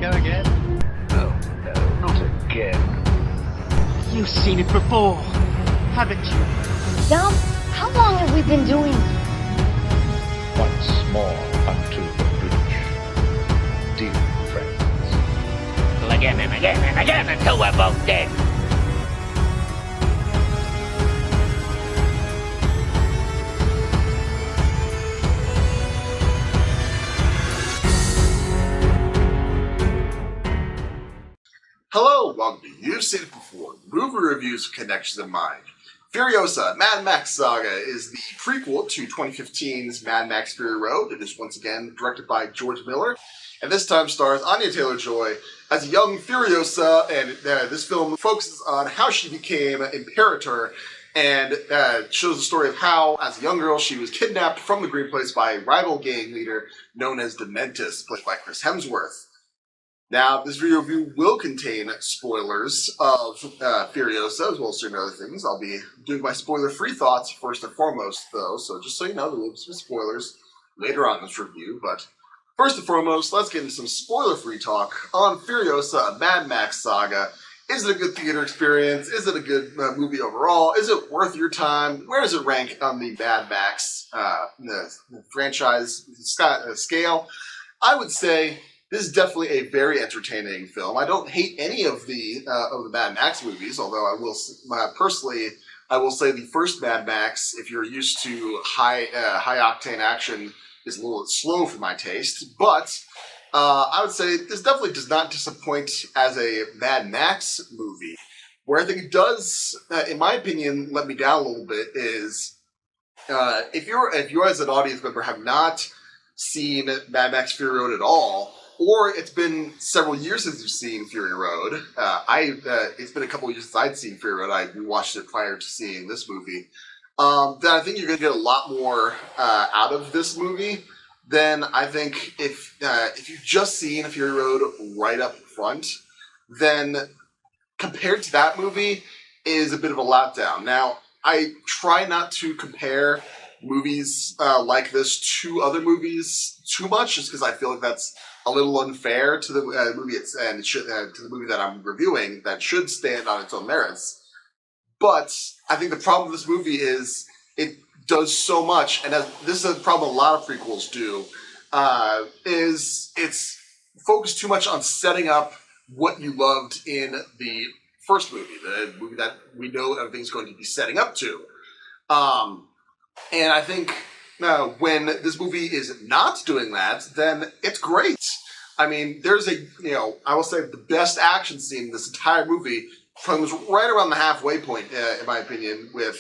go again? Oh, no, not again. You've seen it before, haven't you? Dom, how long have we been doing this? Once more unto the bridge, dear friends. Again and again and again until we're both dead. Hello, welcome to You've Seen It Before, movie reviews with connections in mind. Furiosa, Mad Max Saga is the prequel to 2015's Mad Max Fury Road. It is once again directed by George Miller, and this time stars Anya Taylor-Joy as a young Furiosa, and this film focuses on how she became Imperator, and shows the story of how, as a young girl, she was kidnapped from the Green Place by a rival gang leader known as Dementus, played by Chris Hemsworth. Now, this video review will contain spoilers of Furiosa, as well as certain other things. I'll be doing my spoiler-free thoughts first and foremost, though, so just so you know, there will be some spoilers later on in this review. But first and foremost, let's get into some spoiler-free talk on Furiosa, Mad Max Saga. Is it a good theater experience? Is it a good movie overall? Is it worth your time? Where does it rank on the Mad Max the franchise scale? I would say this is definitely a very entertaining film. I don't hate any of the Mad Max movies, although I will personally, I will say the first Mad Max, if you're used to high octane action, is a little slow for my taste. But I would say this definitely does not disappoint as a Mad Max movie. Where I think it does, in my opinion, let me down a little bit is if you as an audience member have not seen Mad Max Fury Road at all, or it's been several years since you've seen Fury Road. It's been a couple of years since I'd seen Fury Road. I watched it prior to seeing this movie. Then I think you're going to get a lot more out of this movie than I think if you've just seen Fury Road right up front, then compared to that movie is a bit of a letdown. Now, I try not to compare movies like this to other movies too much, just because I feel like that's a little unfair to the movie to the movie that I'm reviewing that should stand on its own merits. But I think the problem with this movie is it does so much, and this is a problem a lot of prequels do, is it's focused too much on setting up what you loved in the first movie, the movie that we know everything's going to be setting up to. And I think when this movie is not doing that, then it's great. I mean, there's I will say the best action scene in this entire movie comes right around the halfway point, in my opinion, with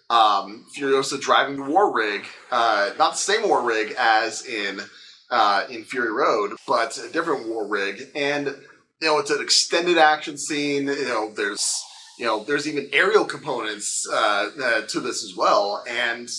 Furiosa driving the war rig. Not the same war rig as in Fury Road, but a different war rig. And, it's an extended action scene. There's even aerial components to this as well. And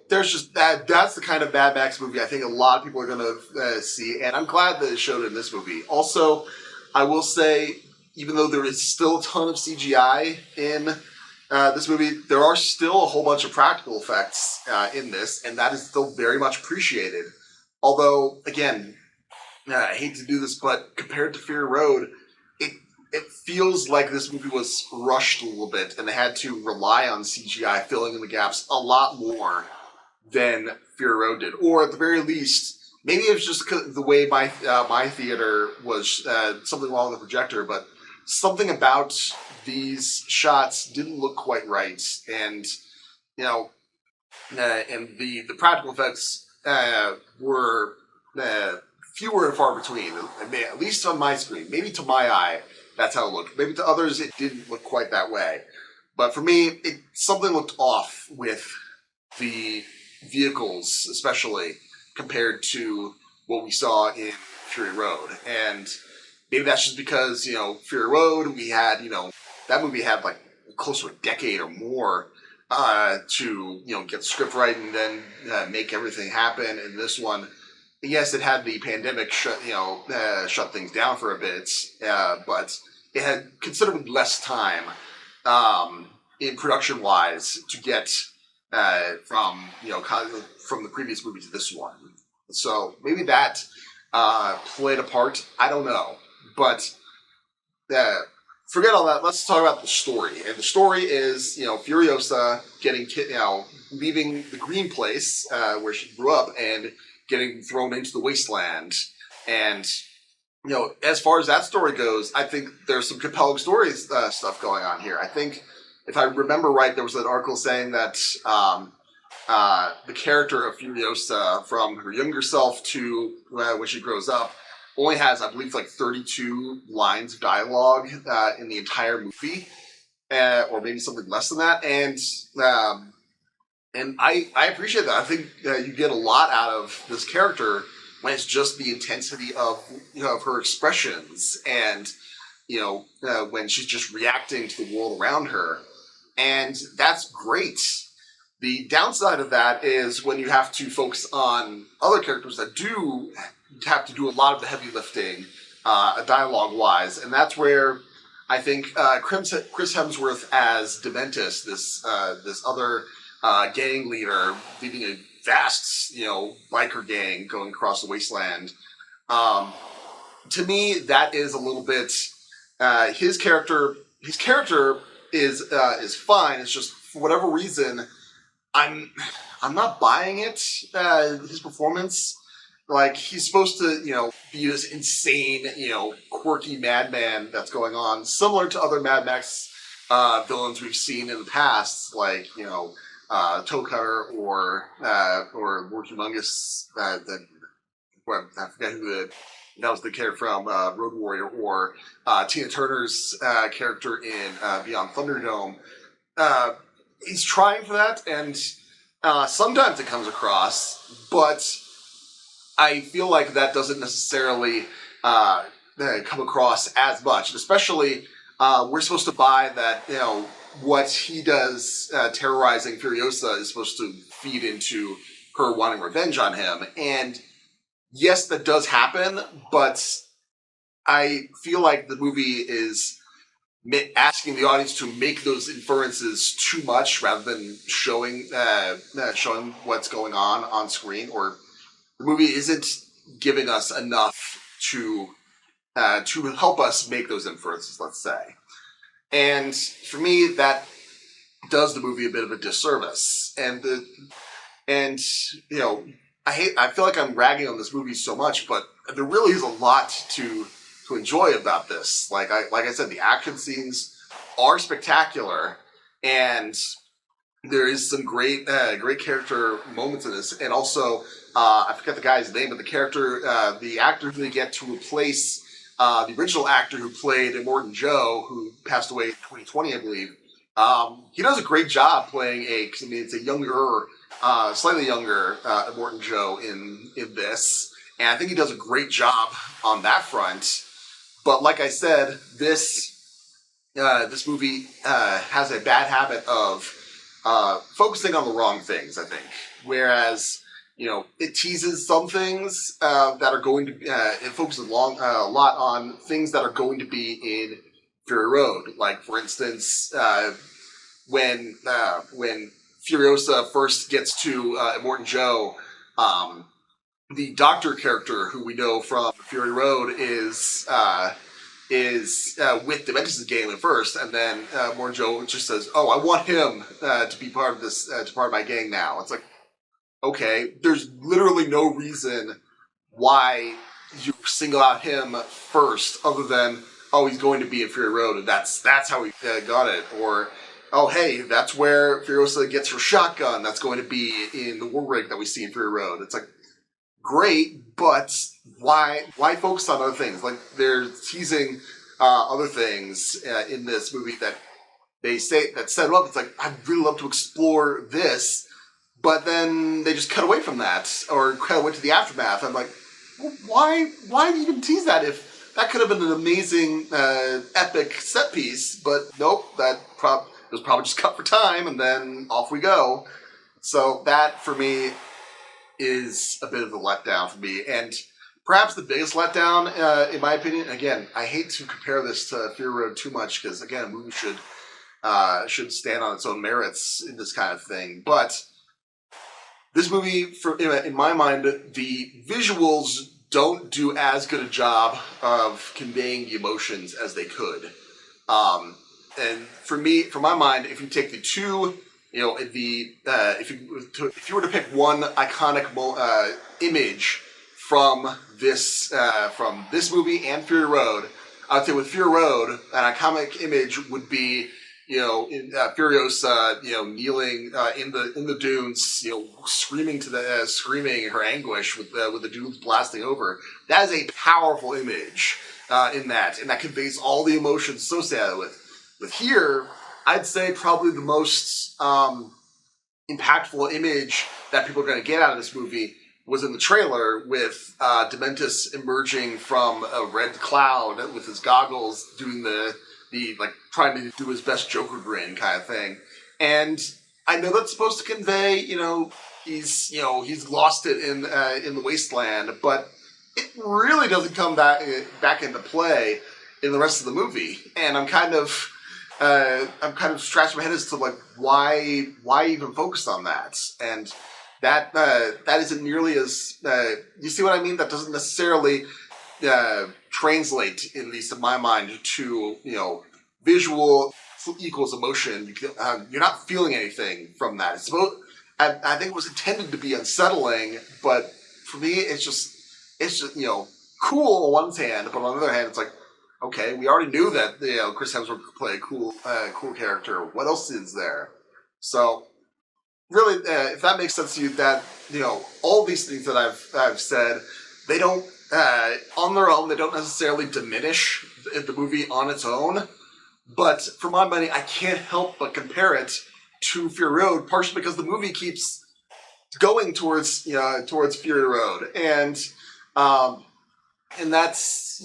there's just that's the kind of Mad Max movie I think a lot of people are going to see, and I'm glad that it showed in this movie. Also, I will say, even though there is still a ton of CGI in this movie, there are still a whole bunch of practical effects in this, and that is still very much appreciated. Although, again, I hate to do this, but compared to Fury Road, it feels like this movie was rushed a little bit, and they had to rely on CGI filling in the gaps a lot more than Fury Road did. Or at the very least, maybe it was just the way my theater was something wrong with the projector, but something about these shots didn't look quite right, and and the practical effects were fewer and far between. At least on my screen, maybe to my eye. That's how it looked. Maybe to others, it didn't look quite that way. But for me, something looked off with the vehicles, especially compared to what we saw in Fury Road. And maybe that's just because, Fury Road, we had, that movie had like close to a decade or more to, get the script right and then make everything happen. And this one, yes, it had the pandemic shut things down for a bit, but it had considerably less time in production-wise to get from the previous movie to this one. So maybe that played a part? I don't know. But forget all that. Let's talk about the story. And the story is, Furiosa getting, leaving the green place where she grew up and getting thrown into the wasteland. And, as far as that story goes, I think there's some compelling stories stuff going on here. I think, if I remember right, there was an article saying that the character of Furiosa, from her younger self to when she grows up, only has, I believe, like 32 lines of dialogue in the entire movie, or maybe something less than that. And I appreciate that. I think you get a lot out of this character when it's just the intensity of of her expressions, and when she's just reacting to the world around her, and that's great. The downside of that is when you have to focus on other characters that do have to do a lot of the heavy lifting, dialogue-wise, and that's where I think Chris Hemsworth as Dementus, this other gang leader leading a vast, biker gang going across the wasteland. To me, that is a little bit his character. His character is fine. It's just for whatever reason, I'm not buying it. His performance, like he's supposed to, be this insane, quirky madman that's going on, similar to other Mad Max villains we've seen in the past, like Toe Cutter or War Humongous. I forget who that was the character from Road Warrior, or Tina Turner's character in Beyond Thunderdome. He's trying for that, and sometimes it comes across, but I feel like that doesn't necessarily come across as much. And especially, we're supposed to buy that, what he does terrorizing Furiosa is supposed to feed into her wanting revenge on him. And yes, that does happen, but I feel like the movie is asking the audience to make those inferences too much rather than showing what's going on screen, or the movie isn't giving us enough to help us make those inferences, let's say. And for me, that does the movie a bit of a disservice. And I feel like I'm ragging on this movie so much, but there really is a lot to enjoy about this. Like I said, the action scenes are spectacular, and there is some great character moments in this. And also, I forget the guy's name, but the actor who they get to replace the original actor who played Immortan Joe, who passed away in 2020, I believe. He does a great job playing it's a younger, slightly younger Immortan Joe in this, and I think he does a great job on that front. But like I said, this movie has a bad habit of focusing on the wrong things, I think. Whereas, it teases some things that are going to it focuses a lot on things that are going to be in Fury Road. Like, for instance, when Furiosa first gets to Immortan Joe, the doctor character who we know from Fury Road is with Dementus' gang at first, and then Immortan Joe just says, "Oh, I want him to be part of this, to part of my gang now." It's like, okay, there's literally no reason why you single out him first, other than, oh, he's going to be in Fury Road, and that's how we got it. Or, oh, hey, that's where Furiosa gets her shotgun. That's going to be in the war rig that we see in Fury Road. It's like, great, but why focus on other things? Like, they're teasing other things in this movie that they say that set up. It's like, I'd really love to explore this, but then they just cut away from that, or cut away to the aftermath. I'm like, well, why even tease that if that could have been an amazing epic set piece? But nope, it was probably just cut for time, and then off we go. So that, for me, is a bit of a letdown for me. And perhaps the biggest letdown, in my opinion, again, I hate to compare this to Fury Road too much, because, again, a movie should stand on its own merits in this kind of thing. But this movie, in my mind, the visuals don't do as good a job of conveying the emotions as they could. And for my mind, if you take the two, if you were to pick one iconic image from this movie and Fury Road, I would say with Fury Road, an iconic image would be Furiosa, kneeling in the dunes, screaming screaming her anguish with the dunes blasting over. That is a powerful image in that, and that conveys all the emotions associated with. With here, I'd say probably the most impactful image that people are going to get out of this movie was in the trailer with Dementus emerging from a red cloud with his goggles, doing the trying to do his best Joker grin kind of thing. And I know that's supposed to convey, he's lost it in the wasteland, but it really doesn't come back into play in the rest of the movie. And I'm kind of scratching my head as to why even focus on that. And that isn't nearly as you see what I mean? That doesn't necessarily translate, at least in my mind, to visual equals emotion. You're not feeling anything from that. I think it was intended to be unsettling, but for me, it's just cool on one hand, but on the other hand, it's like, okay, we already knew that Chris Hemsworth could play a cool character. What else is there? So really, if that makes sense to you, that all these things that I've said, they don't on their own, they don't necessarily diminish the movie on its own. But for my money, I can't help but compare it to Fury Road, partially because the movie keeps going towards Fury Road, and that's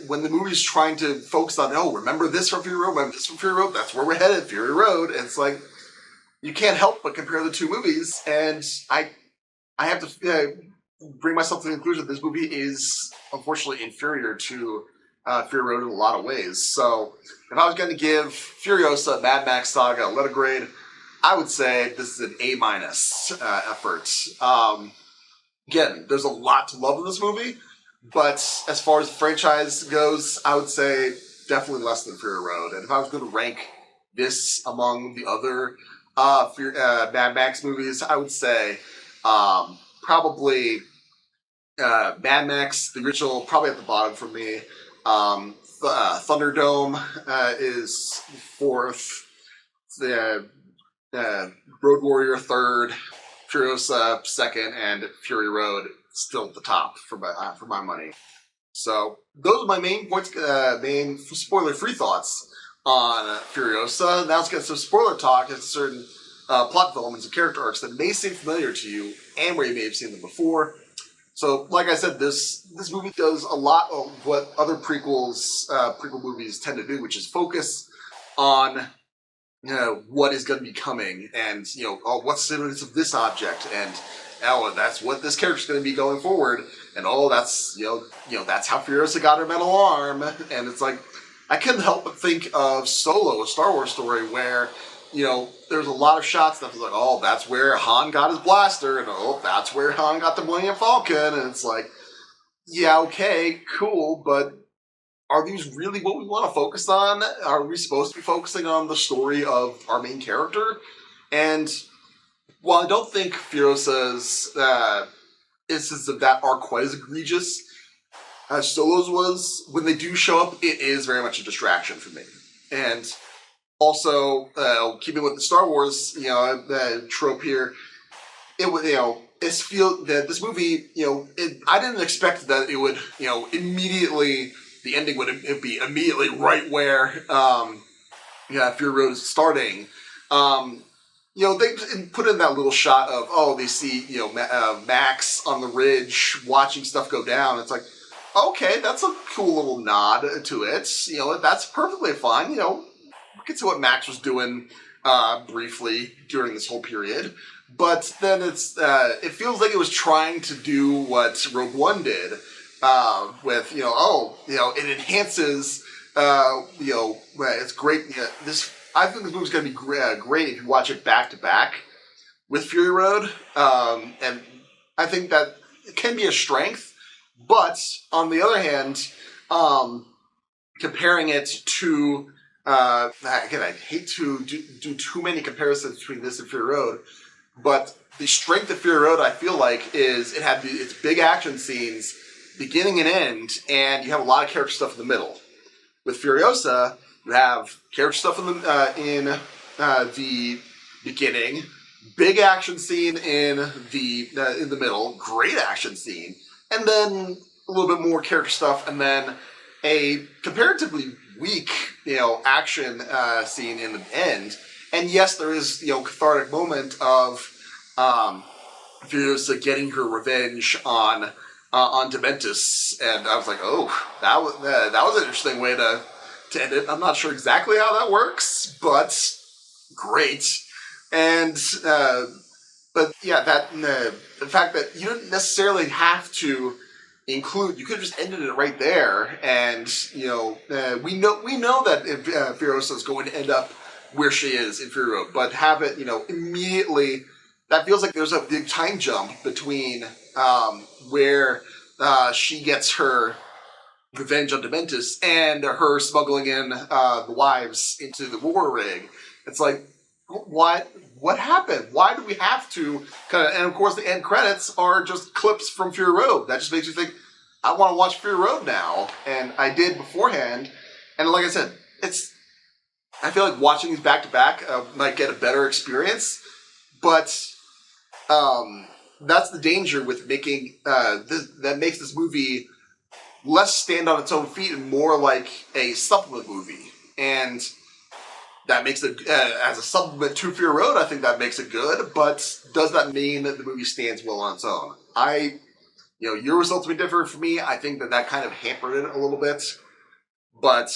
when the movie's trying to focus on, remember this from Fury Road, remember this from Fury Road, that's where we're headed, Fury Road. And it's like you can't help but compare the two movies, and I have to bring myself to the conclusion that this movie is unfortunately inferior to Fury Road in a lot of ways. So if I was going to give Furiosa, Mad Max Saga a letter grade, I would say this is an A- effort. Again, there's a lot to love in this movie, but as far as the franchise goes, I would say definitely less than Fury Road. And if I was going to rank this among the other Mad Max movies, I would say probably Mad Max, the original, probably at the bottom for me. Thunderdome is fourth. The Road Warrior third, Furiosa second, and Fury Road still at the top for my money. So those are my main points, main spoiler-free thoughts on Furiosa. Now let's get some spoiler talk as certain plot developments and character arcs that may seem familiar to you and where you may have seen them before. So, like I said, this movie does a lot of what other prequel movies tend to do, which is focus on what is going to be coming, and what's the significance of this object, and that's what this character's going to be going forward, and that's that's how Furiosa got her metal arm. And it's like, I couldn't help but think of Solo, a Star Wars story, where there's a lot of shots that was like, that's where Han got his blaster, and that's where Han got the Millennium Falcon, and it's like, yeah, okay, cool, but are these really what we want to focus on? Are we supposed to be focusing on the story of our main character? And while I don't think Furiosa's instances of that are quite as egregious as Solo's was, when they do show up, it is very much a distraction for me. And also, keeping with the Star Wars, trope here, this movie, I didn't expect that it would, immediately, the ending would be immediately right where, Fury Road is starting. They put in that little shot of, they see, Max on the ridge watching stuff go down. It's like, okay, that's a cool little nod to it. That's perfectly fine. We can see what Max was doing briefly during this whole period. But then it feels like it was trying to do what Rogue One did with, it enhances, it's great. I think this movie's going to be great if you watch it back to back with Fury Road. And I think that it can be a strength, But on the other hand, comparing it to again, I hate to do too many comparisons between this and Fury Road, but the strength of Fury Road, I feel like, is it had its big action scenes, beginning and end, and you have a lot of character stuff in the middle. With Furiosa, you have character stuff in the beginning, big action scene in the middle, great action scene, and then a little bit more character stuff, and then a comparatively weak, action scene in the end. And yes, there is, cathartic moment of Furiosa getting her revenge on Dementus, and I was like, oh, that was an interesting way to end it. I'm not sure exactly how that works, but great. And but yeah, that the fact that you don't necessarily have to include, you could have just ended it right there, and we know that Furiosa is going to end up where she is in Fury Road, but have it immediately. That feels like there's a big time jump between where she gets her revenge on Dementus and her smuggling in the wives into the war rig. It's like, what happened? Why do we have to and of course the end credits are just clips from Fury Road. That just makes you think, I want to watch Fury Road now, and I did beforehand. And like I said, I feel like watching these back to back might get a better experience, but that's the danger with making that makes this movie less stand on its own feet and more like a supplement movie. And that makes it, as a supplement to Fury Road, I think that makes it good, but does that mean that the movie stands well on its own? Your results have been different for me. I think that kind of hampered it a little bit. But,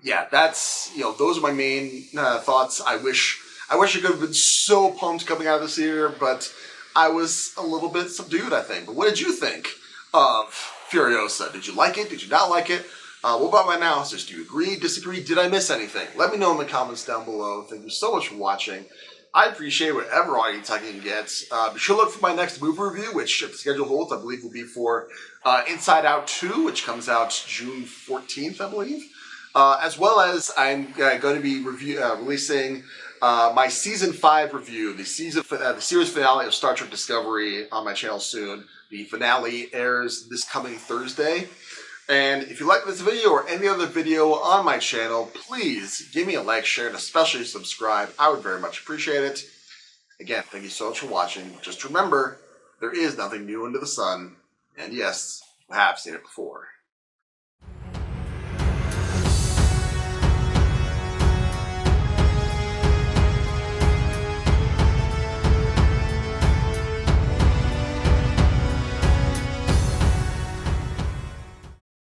yeah, that's, those are my main thoughts. I wish I could have been so pumped coming out of this year, but I was a little bit subdued, I think. But what did you think of Furiosa? Did you like it? Did you not like it? What about my analysis? Do you agree, disagree? Did I miss anything? Let me know in the comments down below. Thank you so much for watching. I appreciate whatever audience I can get. Be sure to look for my next movie review, which, if the schedule holds, I believe will be for Inside Out 2, which comes out June 14th, I believe. As well as I'm going to be releasing my Season 5 review, the series finale of Star Trek Discovery on my channel soon. The finale airs this coming Thursday. And if you like this video or any other video on my channel, please give me a like, share, and especially subscribe. I would very much appreciate it. Again, thank you so much for watching. Just remember, there is nothing new under the sun. And yes, you have seen it before.